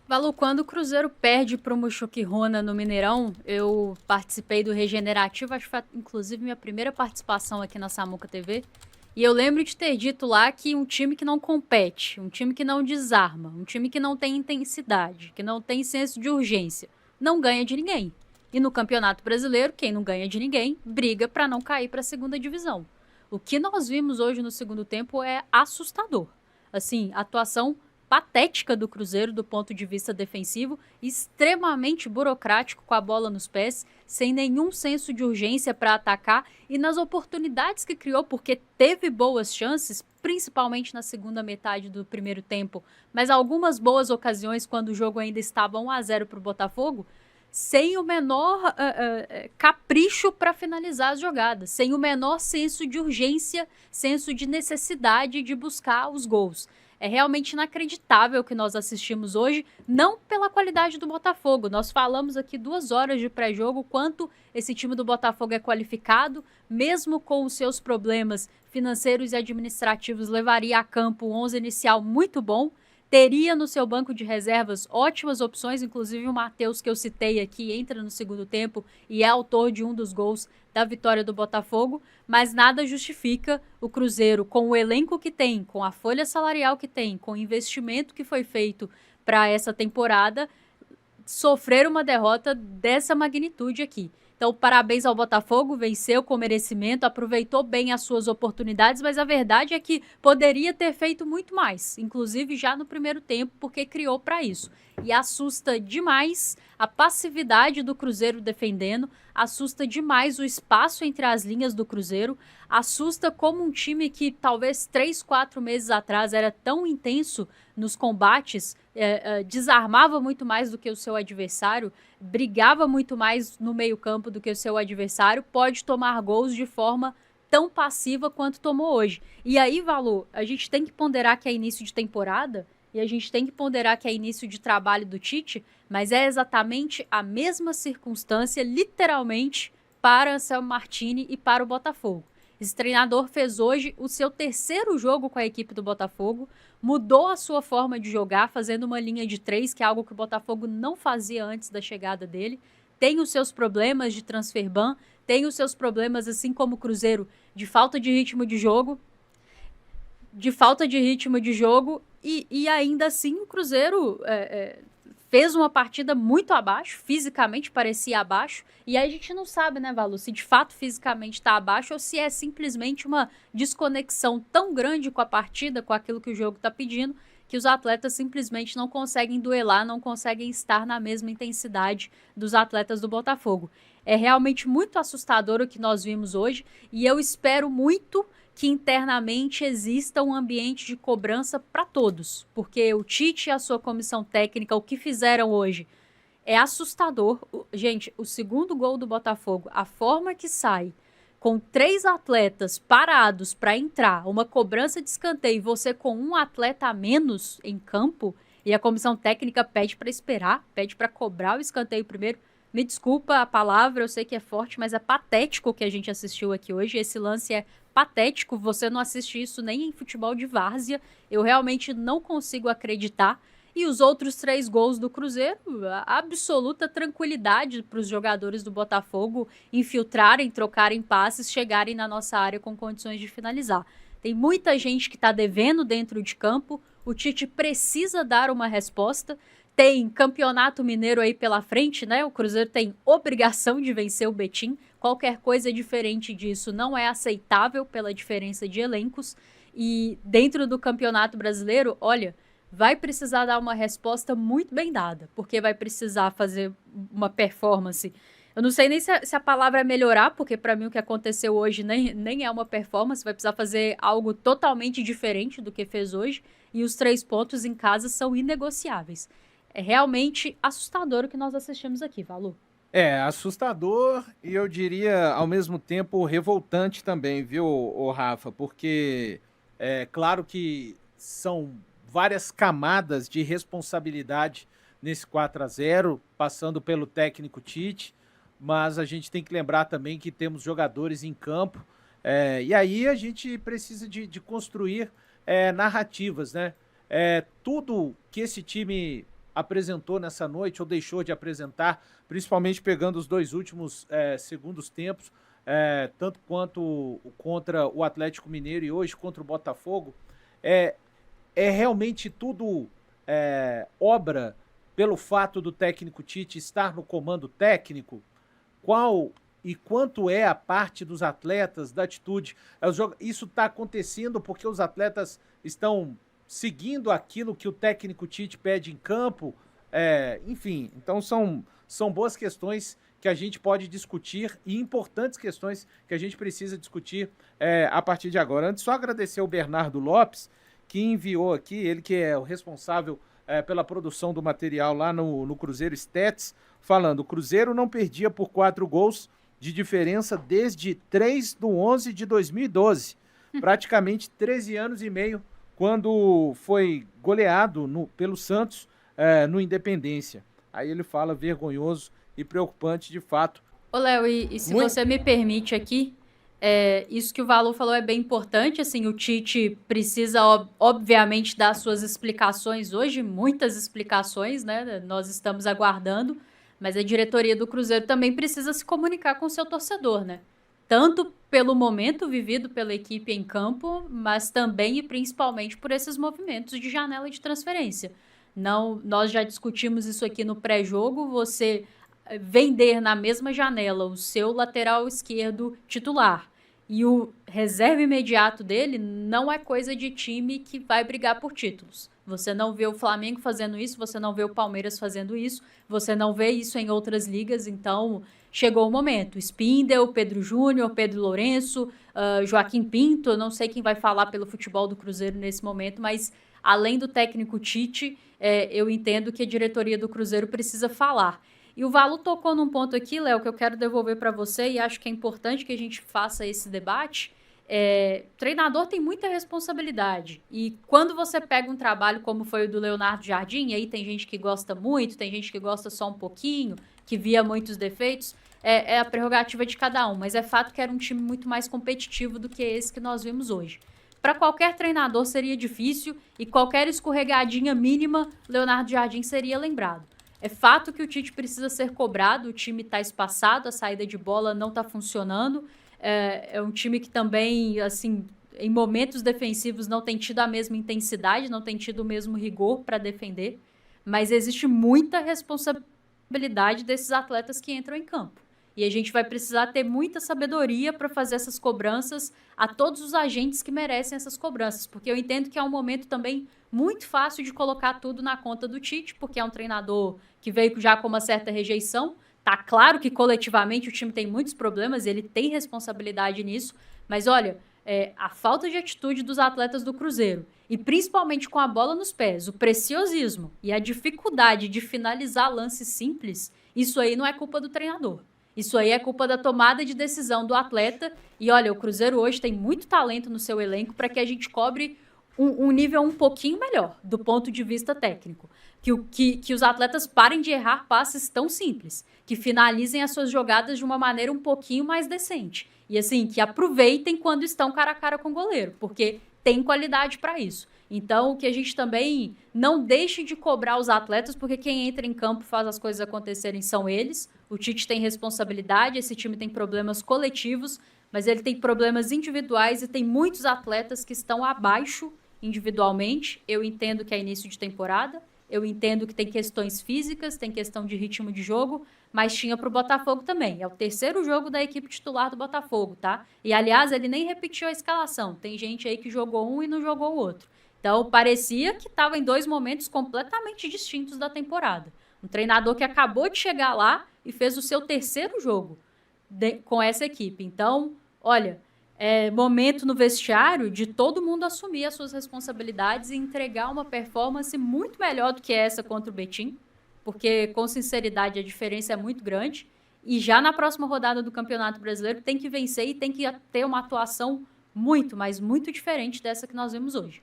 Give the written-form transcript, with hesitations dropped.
Valu, quando o Cruzeiro perde para o Muxuquirona no Mineirão, eu participei do Regenerativo, acho que foi inclusive minha primeira participação aqui na Samuca TV. E eu lembro de ter dito lá que um time que não compete, um time que não desarma, um time que não tem intensidade, que não tem senso de urgência, não ganha de ninguém. E no Campeonato Brasileiro, quem não ganha de ninguém, briga para não cair para a segunda divisão. O que nós vimos hoje no segundo tempo é assustador. Assim, atuação patética do Cruzeiro do ponto de vista defensivo, extremamente burocrático com a bola nos pés, sem nenhum senso de urgência para atacar e nas oportunidades que criou, porque teve boas chances, principalmente na segunda metade do primeiro tempo, mas algumas boas ocasiões quando o jogo ainda estava 1-0 para o Botafogo, sem o menor capricho para finalizar as jogadas, sem o menor senso de urgência, senso de necessidade de buscar os gols. É realmente inacreditável o que nós assistimos hoje, não pela qualidade do Botafogo. Nós falamos aqui 2 horas de pré-jogo, quanto esse time do Botafogo é qualificado, mesmo com os seus problemas financeiros e administrativos, levaria a campo um 11 inicial muito bom, teria no seu banco de reservas ótimas opções, inclusive o Matheus que eu citei aqui entra no segundo tempo e é autor de um dos gols da vitória do Botafogo, mas nada justifica o Cruzeiro, com o elenco que tem, com a folha salarial que tem, com o investimento que foi feito para essa temporada, sofrer uma derrota dessa magnitude aqui. Então, parabéns ao Botafogo, venceu com merecimento, aproveitou bem as suas oportunidades, mas a verdade é que poderia ter feito muito mais, inclusive já no primeiro tempo, porque criou para isso. E assusta demais a passividade do Cruzeiro defendendo, assusta demais o espaço entre as linhas do Cruzeiro, assusta como um time que talvez 3, 4 meses atrás era tão intenso nos combates, desarmava muito mais do que o seu adversário, brigava muito mais no meio-campo do que o seu adversário, pode tomar gols de forma tão passiva quanto tomou hoje. E aí, Valu, a gente tem que ponderar que é início de temporada e a gente tem que ponderar que é início de trabalho do Tite, mas é exatamente a mesma circunstância, literalmente, para Anselmo Martini e para o Botafogo. Esse treinador fez hoje o seu terceiro jogo com a equipe do Botafogo, mudou a sua forma de jogar, fazendo uma linha de 3, que é algo que o Botafogo não fazia antes da chegada dele. Tem os seus problemas de transfer ban, tem os seus problemas, assim como o Cruzeiro, de falta de ritmo de jogo, e ainda assim o Cruzeiro fez uma partida muito abaixo, fisicamente parecia abaixo, e aí a gente não sabe, né, Valu, se de fato fisicamente está abaixo ou se é simplesmente uma desconexão tão grande com a partida, com aquilo que o jogo está pedindo, que os atletas simplesmente não conseguem duelar, não conseguem estar na mesma intensidade dos atletas do Botafogo. É realmente muito assustador o que nós vimos hoje, e eu espero muito que internamente exista um ambiente de cobrança para todos, porque o Tite e a sua comissão técnica, o que fizeram hoje é assustador. Gente, o segundo gol do Botafogo, a forma que sai, com 3 atletas parados para entrar, uma cobrança de escanteio e você com um atleta a menos em campo, e a comissão técnica pede para esperar, pede para cobrar o escanteio primeiro. Me desculpa a palavra, eu sei que é forte, mas é patético o que a gente assistiu aqui hoje. Esse lance é patético, você não assiste isso nem em futebol de várzea. Eu realmente não consigo acreditar. E os outros 3 gols do Cruzeiro, absoluta tranquilidade para os jogadores do Botafogo infiltrarem, trocarem passes, chegarem na nossa área com condições de finalizar. Tem muita gente que está devendo dentro de campo, o Tite precisa dar uma resposta. Tem Campeonato Mineiro aí pela frente, né? O Cruzeiro tem obrigação de vencer o Betim. Qualquer coisa diferente disso não é aceitável pela diferença de elencos. E dentro do Campeonato Brasileiro, olha, vai precisar dar uma resposta muito bem dada, porque vai precisar fazer uma performance. Eu não sei nem se a palavra é melhorar, porque para mim o que aconteceu hoje nem é uma performance, vai precisar fazer algo totalmente diferente do que fez hoje, e os 3 pontos em casa são inegociáveis. É realmente assustador o que nós assistimos aqui, Valu. É assustador e eu diria ao mesmo tempo revoltante também, viu, ô Rafa? Porque é claro que são várias camadas de responsabilidade nesse 4-0, passando pelo técnico Tite, mas a gente tem que lembrar também que temos jogadores em campo, e aí a gente precisa de construir narrativas, né? Tudo que esse time apresentou nessa noite ou deixou de apresentar, principalmente pegando os dois últimos segundos tempos, tanto quanto contra o Atlético Mineiro e hoje contra o Botafogo, é, é realmente tudo obra pelo fato do técnico Tite estar no comando técnico? Qual e quanto é a parte dos atletas, da atitude? Isso está acontecendo porque os atletas estão seguindo aquilo que o técnico Tite pede em campo? Enfim, então são boas questões que a gente pode discutir e importantes questões que a gente precisa discutir a partir de agora. Antes, só agradecer ao Bernardo Lopes, que enviou aqui, ele que é o responsável pela produção do material lá no Cruzeiro Stats, falando: o Cruzeiro não perdia por 4 gols de diferença desde 3/11 de 2012, praticamente 13 anos e meio, quando foi goleado pelo Santos no Independência. Aí ele fala vergonhoso e preocupante de fato. Ô, Léo, e se você me permite aqui, isso que o Valu falou é bem importante, assim, o Tite precisa, obviamente, dar suas explicações hoje, muitas explicações, né, nós estamos aguardando, mas a diretoria do Cruzeiro também precisa se comunicar com o seu torcedor, né, tanto pelo momento vivido pela equipe em campo, mas também e principalmente por esses movimentos de janela de transferência. Não, nós já discutimos isso aqui no pré-jogo, você vender na mesma janela o seu lateral esquerdo titular e o reserva imediato dele não é coisa de time que vai brigar por títulos. Você não vê o Flamengo fazendo isso, você não vê o Palmeiras fazendo isso, você não vê isso em outras ligas, então chegou o momento. Spindel, Pedro Júnior, Pedro Lourenço, Joaquim Pinto, eu não sei quem vai falar pelo futebol do Cruzeiro nesse momento, mas além do técnico Tite, eu entendo que a diretoria do Cruzeiro precisa falar. E o Valu tocou num ponto aqui, Léo, que eu quero devolver para você e acho que é importante que a gente faça esse debate. Treinador tem muita responsabilidade. E quando você pega um trabalho como foi o do Leonardo Jardim, aí tem gente que gosta muito, tem gente que gosta só um pouquinho, que via muitos defeitos, é a prerrogativa de cada um. Mas é fato que era um time muito mais competitivo do que esse que nós vimos hoje. Para qualquer treinador seria difícil e qualquer escorregadinha mínima, Leonardo Jardim seria lembrado. É fato que o Tite precisa ser cobrado, o time está espaçado, a saída de bola não está funcionando. É um time que também, assim, em momentos defensivos não tem tido a mesma intensidade, não tem tido o mesmo rigor para defender. Mas existe muita responsabilidade desses atletas que entram em campo. E a gente vai precisar ter muita sabedoria para fazer essas cobranças a todos os agentes que merecem essas cobranças. Porque eu entendo que é um momento também muito fácil de colocar tudo na conta do Tite, porque é um treinador que veio já com uma certa rejeição. Tá claro que coletivamente o time tem muitos problemas, ele tem responsabilidade nisso, mas olha, a falta de atitude dos atletas do Cruzeiro, e principalmente com a bola nos pés, o preciosismo e a dificuldade de finalizar lances simples, isso aí não é culpa do treinador. Isso aí é culpa da tomada de decisão do atleta. E olha, o Cruzeiro hoje tem muito talento no seu elenco para que a gente cobre um nível um pouquinho melhor do ponto de vista técnico. Que os atletas parem de errar passes tão simples, que finalizem as suas jogadas de uma maneira um pouquinho mais decente. E assim, que aproveitem quando estão cara a cara com o goleiro, porque tem qualidade para isso. Então, que a gente também não deixe de cobrar os atletas, porque quem entra em campo faz as coisas acontecerem são eles. O Tite tem responsabilidade, esse time tem problemas coletivos, mas ele tem problemas individuais e tem muitos atletas que estão abaixo individualmente. Eu entendo que é início de temporada, eu entendo que tem questões físicas, tem questão de ritmo de jogo, mas tinha para o Botafogo também. É o terceiro jogo da equipe titular do Botafogo, tá? E, aliás, ele nem repetiu a escalação. Tem gente aí que jogou um e não jogou o outro. Então, parecia que estava em dois momentos completamente distintos da temporada. Um treinador que acabou de chegar lá e fez o seu terceiro jogo com essa equipe. Então, olha, é momento no vestiário de todo mundo assumir as suas responsabilidades e entregar uma performance muito melhor do que essa contra o Betim, porque, com sinceridade, a diferença é muito grande. E já na próxima rodada do Campeonato Brasileiro tem que vencer e tem que ter uma atuação muito, mas muito diferente dessa que nós vimos hoje.